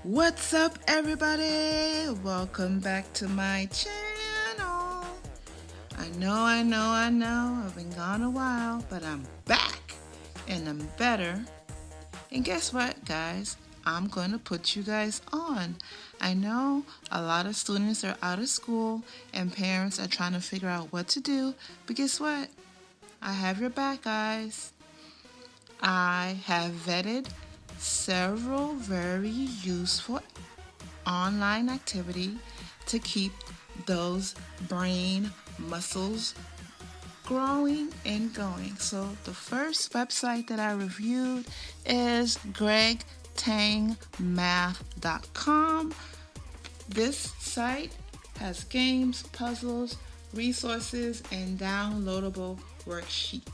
What's up, everybody? Welcome back to my channel. I know. I've been gone a while, but I'm back and I'm better. And guess what, guys? I'm going to put you guys on. I know a lot of students are out of school and parents are trying to figure out what to do, but guess what? I have your back, guys. I have vetted several very useful online activity to keep those brain muscles growing and going. So the first website that I reviewed is gregtangmath.com. This site has games, puzzles, resources, and downloadable worksheet.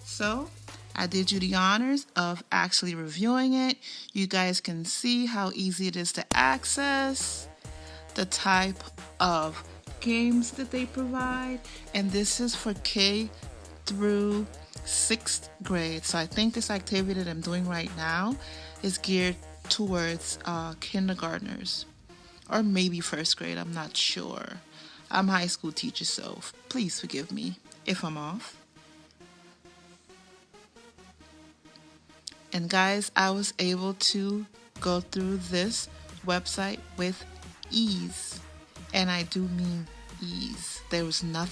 So I did you the honors of actually reviewing it. You guys can see how easy it is to access, the type of games that they provide, and this is for K through 6th grade. So I think this activity that I'm doing right now is geared towards kindergartners or maybe 1st grade. I'm not sure. I'm a high school teacher, so please forgive me if I'm off. And guys, I was able to go through this website with ease. And I do mean ease. There was no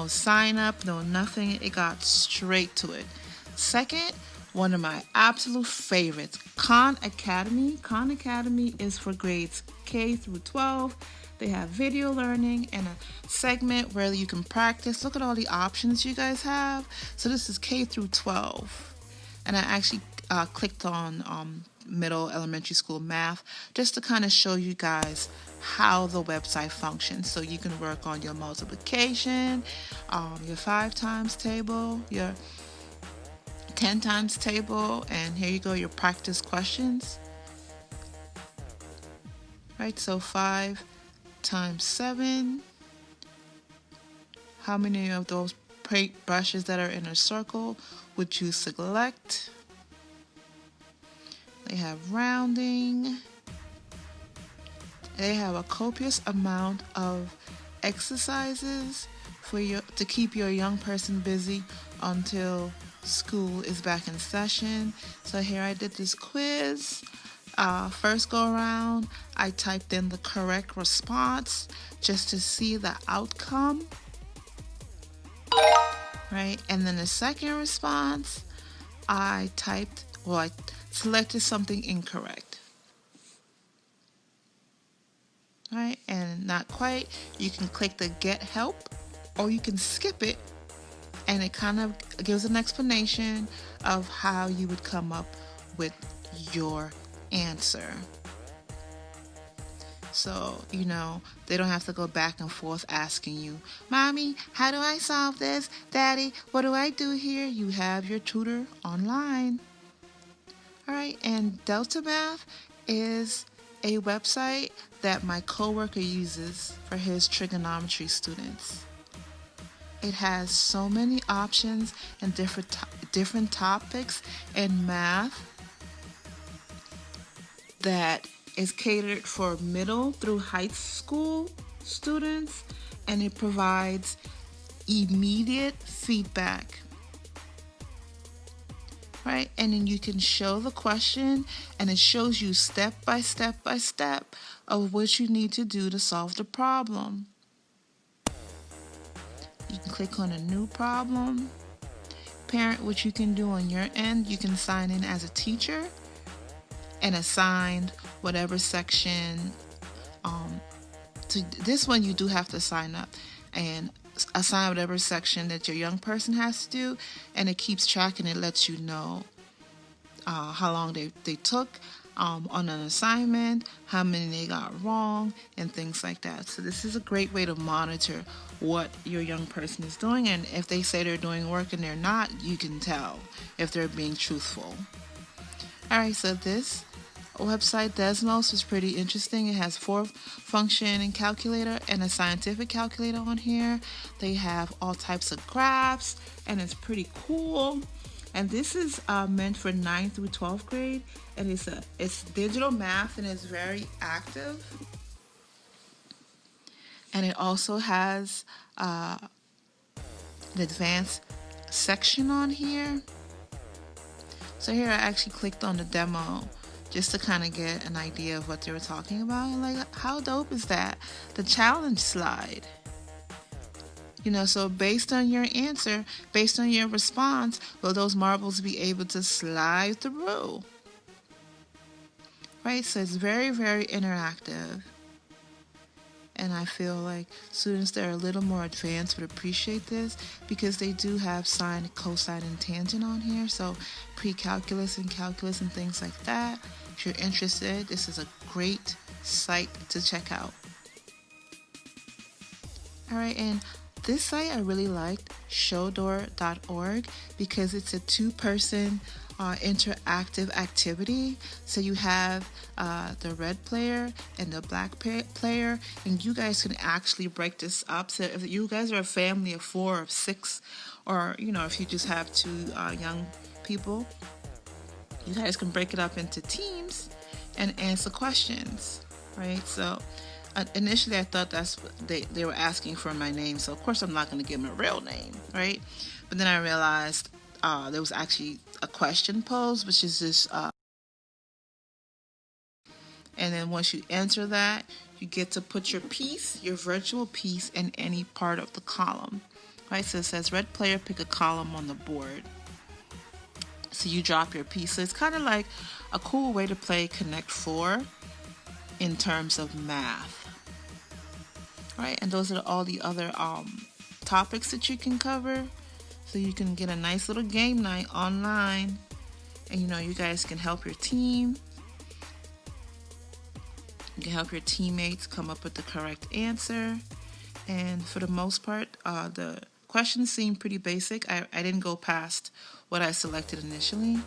sign up, no nothing. It got straight to it. Second, one of my absolute favorites, Khan Academy. Khan Academy is for grades K through 12. They have video learning and a segment where you can practice. Look at all the options you guys have. So this is K through 12. And I actually clicked on middle elementary school math just to kind of show you guys how the website functions. So you can work on your multiplication, your 5 times table, your 10 times table, and here you go, your practice questions. Right, so 5 times 7. How many of those brushes that are in a circle would you select? They have rounding. They have a copious amount of exercises to keep your young person busy until school is back in session. So here I did this quiz. First go around, I typed in the correct response just to see the outcome. Right, and then the second response, I selected something incorrect. Right, and not quite. You can click the get help, or you can skip it, and it kind of gives an explanation of how you would come up with your answer. So, they don't have to go back and forth asking you, Mommy, how do I solve this? Daddy, what do I do here? You have your tutor online. All right, and Delta Math is a website that my coworker uses for his trigonometry students. It has so many options and different topics in math that is catered for middle through high school students, and it provides immediate feedback. Right? And then you can show the question, and it shows you step by step of what you need to do to solve the problem. You can click on a new problem. Parent, what you can do on your end, you can sign in as a teacher and assign whatever section. To this one, you do have to sign up and assign whatever section that your young person has to do, and it keeps track and it lets you know how long they took on an assignment, how many they got wrong, and things like that. So this is a great way to monitor what your young person is doing, and if they say they're doing work and they're not, you can tell if they're being truthful. Alright, so this website, Desmos, is pretty interesting. It has 4-function calculator and a scientific calculator on here. They have all types of graphs, and it's pretty cool. And this is meant for 9th through 12th grade, and it's digital math and it's very active. And it also has an advanced section on here. So here I actually clicked on the demo just to kind of get an idea of what they were talking about. And like, how dope is that? The challenge slide. So based on your answer, based on your response, will those marbles be able to slide through? Right? So it's very, very interactive. And I feel like students that are a little more advanced would appreciate this because they do have sine, cosine, and tangent on here. So pre-calculus and calculus and things like that. If you're interested, this is a great site to check out. All right, and this site I really liked, showdoor.org, because it's a 2-person interactive activity. So you have the red player and the black player, and you guys can actually break this up. So if you guys are a family of 4 or 6, or if you just have 2 young people, you guys can break it up into teams and answer questions, right? So initially I thought that's what they were asking for my name, so of course I'm not going to give them a real name, right? But then I realized there was actually a question posed, which is this, and then once you enter that, you get to put your piece, your virtual piece, in any part of the column, right? So it says red player, pick a column on the board. So you drop your piece. So it's kind of like a cool way to play Connect 4 in terms of math, right? And those are all the other topics that you can cover. So you can get a nice little game night online, and you guys can help your team. You can help your teammates come up with the correct answer. And for the most part, the questions seem pretty basic. I didn't go past what I selected initially,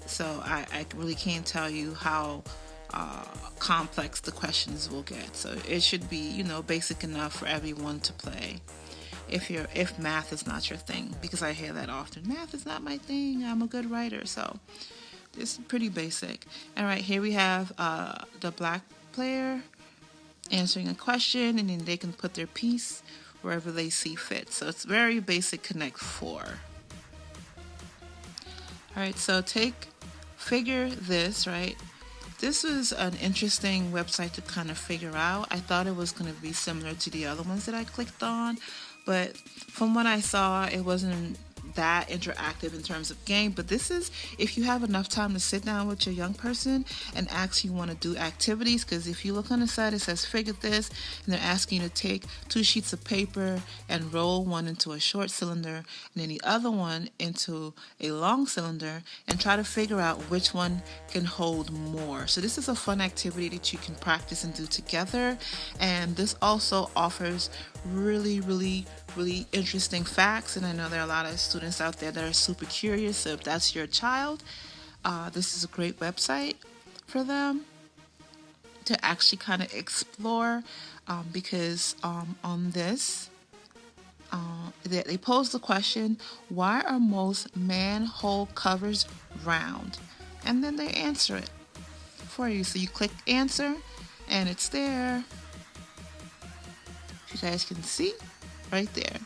so I really can't tell you how complex the questions will get. So it should be basic enough for everyone to play. If math is not your thing, because I hear that often. Math is not my thing. I'm a good writer. So it's pretty basic. All right, here we have the black player answering a question, and then they can put their piece wherever they see fit. So it's very basic Connect 4. All right, so figure this, right? This was an interesting website to kind of figure out. I thought it was going to be similar to the other ones that I clicked on, but from what I saw, it wasn't that interactive in terms of game. But this is if you have enough time to sit down with your young person and actually want to do activities, because if you look on the side, it says figure this, and they're asking you to take 2 sheets of paper and roll one into a short cylinder and then the other one into a long cylinder and try to figure out which one can hold more. So this is a fun activity that you can practice and do together, and this also offers really interesting facts. And I know there are a lot of students out there that are super curious. So if that's your child, this is a great website for them to actually kind of explore, because on this they pose the question, why are most manhole covers round? And then they answer it for you. So you click answer and it's there. You guys can see right there.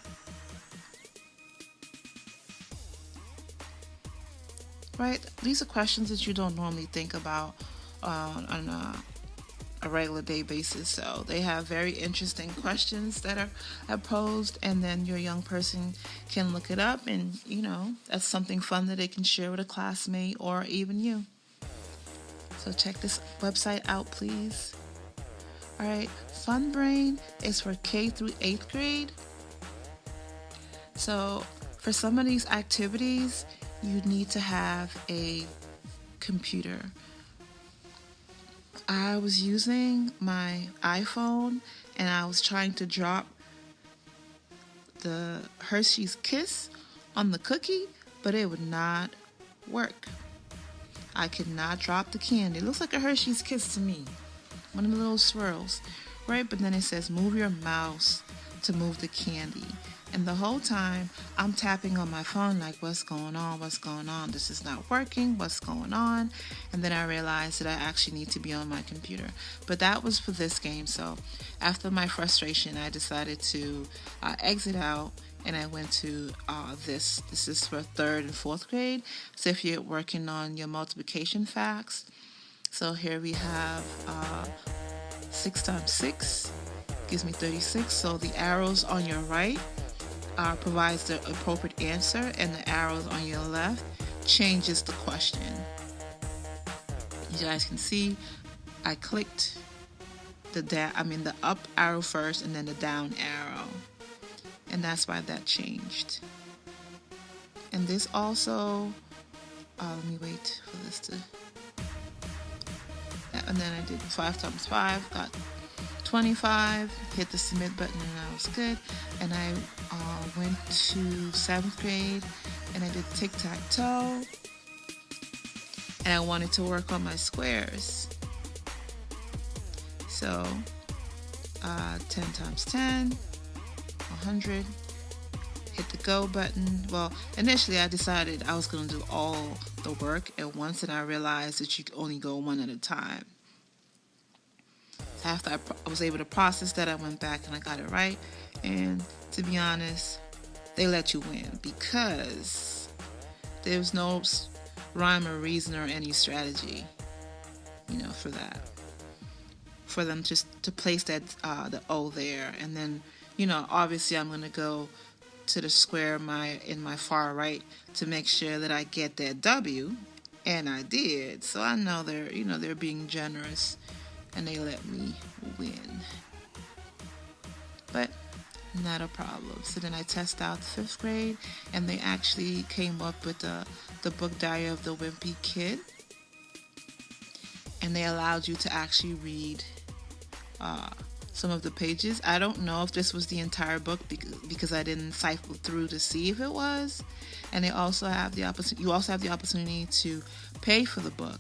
Right? These are questions that you don't normally think about on a regular day basis. So they have very interesting questions that are posed, and then your young person can look it up, and that's something fun that they can share with a classmate or even you. So check this website out, please. All right, Fun Brain is for K through 8th grade. So for some of these activities, you need to have a computer. I was using my iPhone and I was trying to drop the Hershey's Kiss on the cookie, but it would not work. I could not drop the candy. It looks like a Hershey's Kiss to me. One of the little swirls, right? But then it says move your mouse to move the candy. And the whole time, I'm tapping on my phone like, what's going on? What's going on? This is not working. What's going on? And then I realized that I actually need to be on my computer. But that was for this game. So after my frustration, I decided to exit out. And I went to this. This is for 3rd and 4th grade. So if you're working on your multiplication facts. So here we have 6 times 6 gives me 36. So the arrows on your right provides the appropriate answer, and the arrows on your left changes the question. You guys can see I clicked the up arrow first and then the down arrow. And that's why that changed. And this also, let me wait for this to, and then I did 5 times 5, got 25, hit the submit button, and that was good. And I went to 7th grade, and I did tic-tac-toe, and I wanted to work on my squares. So 10 times 10, 100, hit the go button. Well, initially I decided I was going to do all the work at once, and I realized that you can only go one at a time. After I was able to process that, I went back and I got it right. And to be honest, they let you win because there's no rhyme or reason or any strategy, for that. For them just to place that the O there, and then obviously I'm going to go to the square in my far right to make sure that I get that W, and I did. So I know they're being generous, and they let me win. But not a problem. So then I test out 5th grade, and they actually came up with the book Diary of the Wimpy Kid, and they allowed you to actually read some of the pages. I don't know if this was the entire book because I didn't cipher through to see if it was. And they also have the opportunity. You also have the opportunity to pay for the book.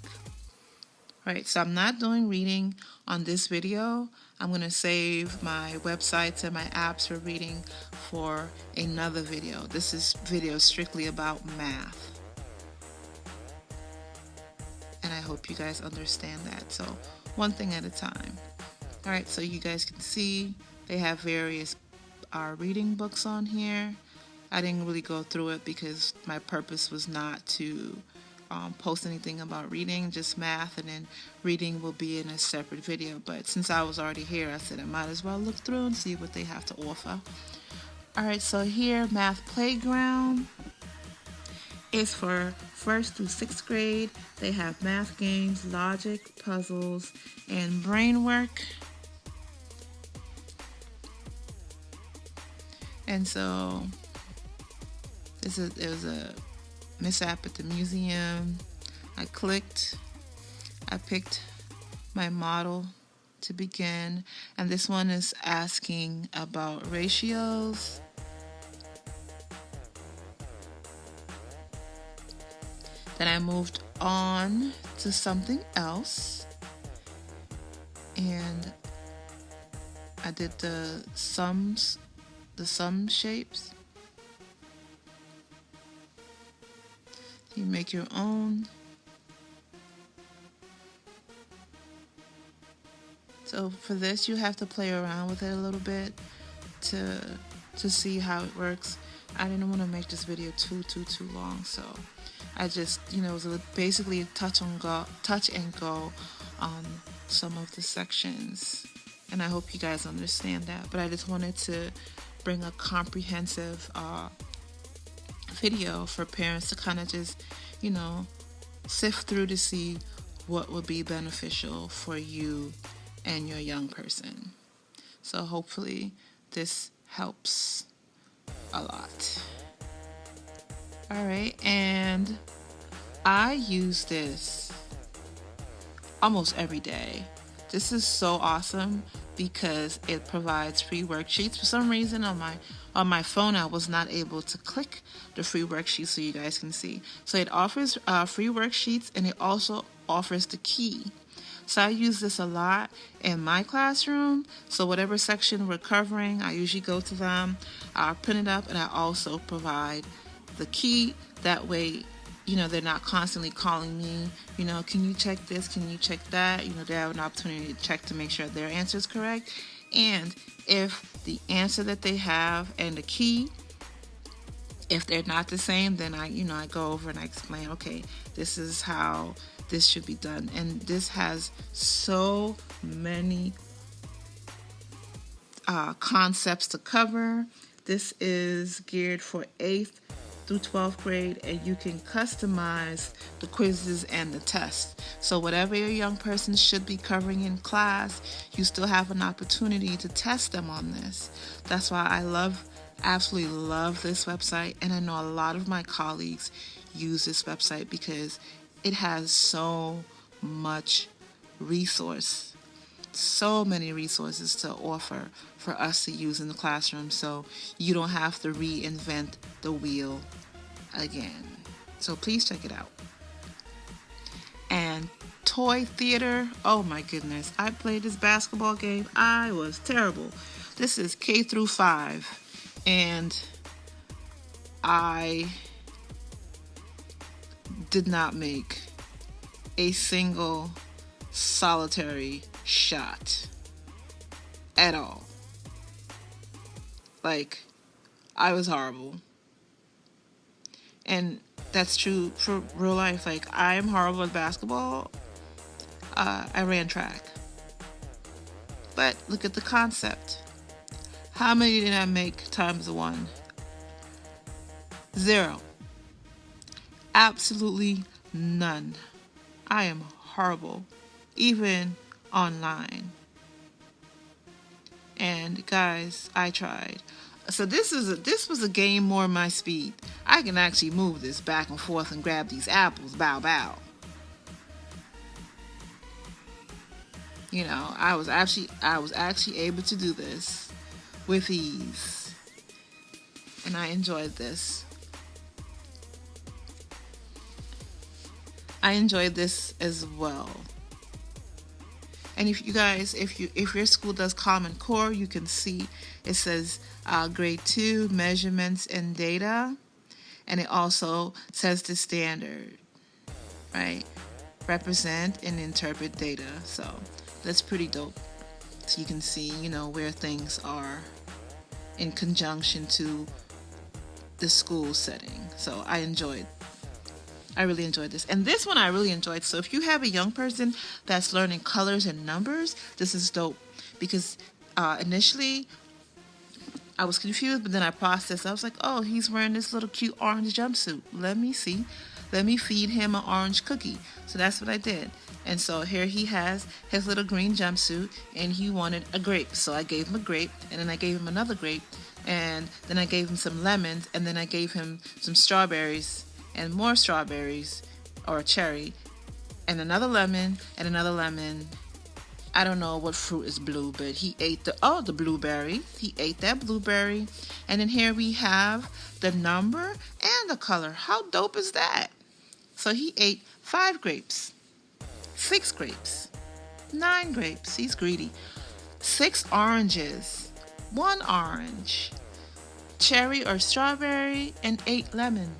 Right. So I'm not doing reading on this video. I'm going to save my websites and my apps for reading for another video. This is video strictly about math. And I hope you guys understand that. So one thing at a time. All right, so you guys can see they have various reading books on here. I didn't really go through it because my purpose was not to post anything about reading, just math, and then reading will be in a separate video. But since I was already here, I said I might as well look through and see what they have to offer. All right, so here, Math Playground is for 1st through 6th grade. They have math games, logic, puzzles, and brain work. And so there was a mishap at the museum. I picked my model to begin, and this one is asking about ratios. Then I moved on to something else, and I did the sum shapes. You make your own. So for this, you have to play around with it a little bit to see how it works. I didn't want to make this video too long, so I just, it was basically a touch and go on some of the sections. And I hope you guys understand that. But I just wanted to bring a comprehensive video for parents to kind of just, sift through to see what would be beneficial for you and your young person. So hopefully this helps a lot. All right, and I use this almost every day. This is so awesome because it provides free worksheets. For some reason on my phone, I was not able to click the free worksheets so you guys can see. So it offers free worksheets, and it also offers the key. So I use this a lot in my classroom. So whatever section we're covering, I usually go to them, I print it up, and I also provide the key. That way, they're not constantly calling me, can you check this, can you check that? They have an opportunity to check to make sure their answer is correct. And if the answer that they have and the key, if they're not the same, then I go over and I explain, okay, this is how this should be done. And this has so many concepts to cover. This is geared for 8th through 12th grade, and you can customize the quizzes and the tests. So whatever your young person should be covering in class, you still have an opportunity to test them on this. That's why I absolutely love this website, and I know a lot of my colleagues use this website because it has so much resource, so many resources to offer for us to use in the classroom, so you don't have to reinvent the wheel again. So please check it out. And toy theater, oh my goodness, I played this basketball game. I was terrible. This is K through 5, and I did not make a single solitary shot at all. Like, I was horrible. And that's true for real life. Like, I am horrible at basketball. I ran track. But look at the concept. How many did I make times 1? 0. Absolutely none. I am horrible, even online. And guys, I tried. So this was a game more my speed. I can actually move this back and forth and grab these apples. Bow, bow. I was actually able to do this with ease, and I enjoyed this. I enjoyed this as well. And if your school does Common Core, you can see it says grade 2 measurements and data, and it also says the standard, right? Represent and interpret data. So that's pretty dope. So you can see, where things are in conjunction to the school setting. So I really enjoyed this. And this one I really enjoyed. So if you have a young person that's learning colors and numbers, this is dope. Because initially I was confused, but then I processed. I was like, oh, he's wearing this little cute orange jumpsuit. Let me see. Let me feed him an orange cookie. So that's what I did. And so here he has his little green jumpsuit, and he wanted a grape. So I gave him a grape, and then I gave him another grape, and then I gave him some lemons, and then I gave him some strawberries, and more strawberries, or a cherry, and another lemon, and another lemon. I don't know what fruit is blue, but he ate the blueberry. He ate that blueberry. And then here we have the number and the color. How dope is that? So he ate 5 grapes, 6 grapes, 9 grapes. He's greedy. 6 oranges, 1 orange, cherry or strawberry, and 8 lemon.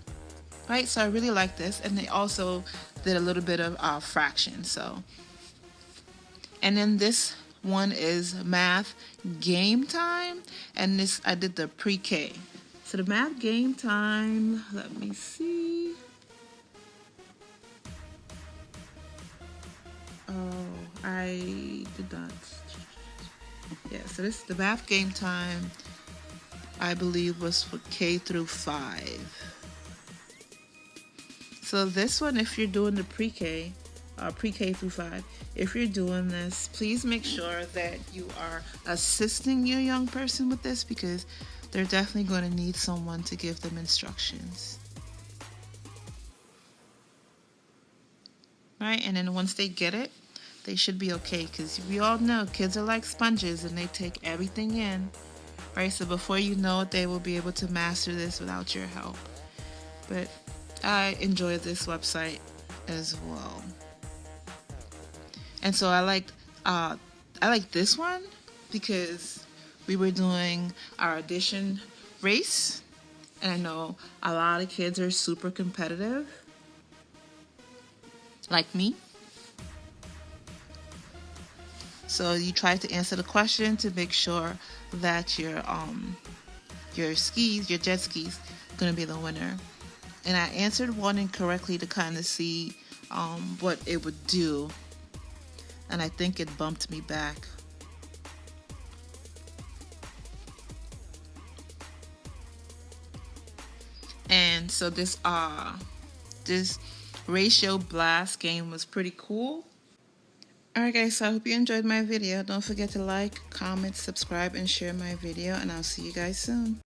Right? So I really like this. And they also did a little bit of fraction. So, and then this one is math game time. And this, I did the pre-K. So the math game time, let me see. Oh, I did not. Yeah, so this, the math game time, I believe, was for K through 5. So this one, if you're doing the pre-K through 5, if you're doing this, please make sure that you are assisting your young person with this, because they're definitely going to need someone to give them instructions. Right? And then once they get it, they should be okay, because we all know kids are like sponges and they take everything in. Right? So before you know it, they will be able to master this without your help. But I enjoy this website as well. And so I like this one because we were doing our audition race, and I know a lot of kids are super competitive, like me. So you try to answer the question to make sure that your jet skis, gonna be the winner. And I answered one incorrectly to kind of see what it would do, and I think it bumped me back. And so this ratio blast game was pretty cool. Alright guys, so I hope you enjoyed my video. Don't forget to like, comment, subscribe, and share my video, and I'll see you guys soon.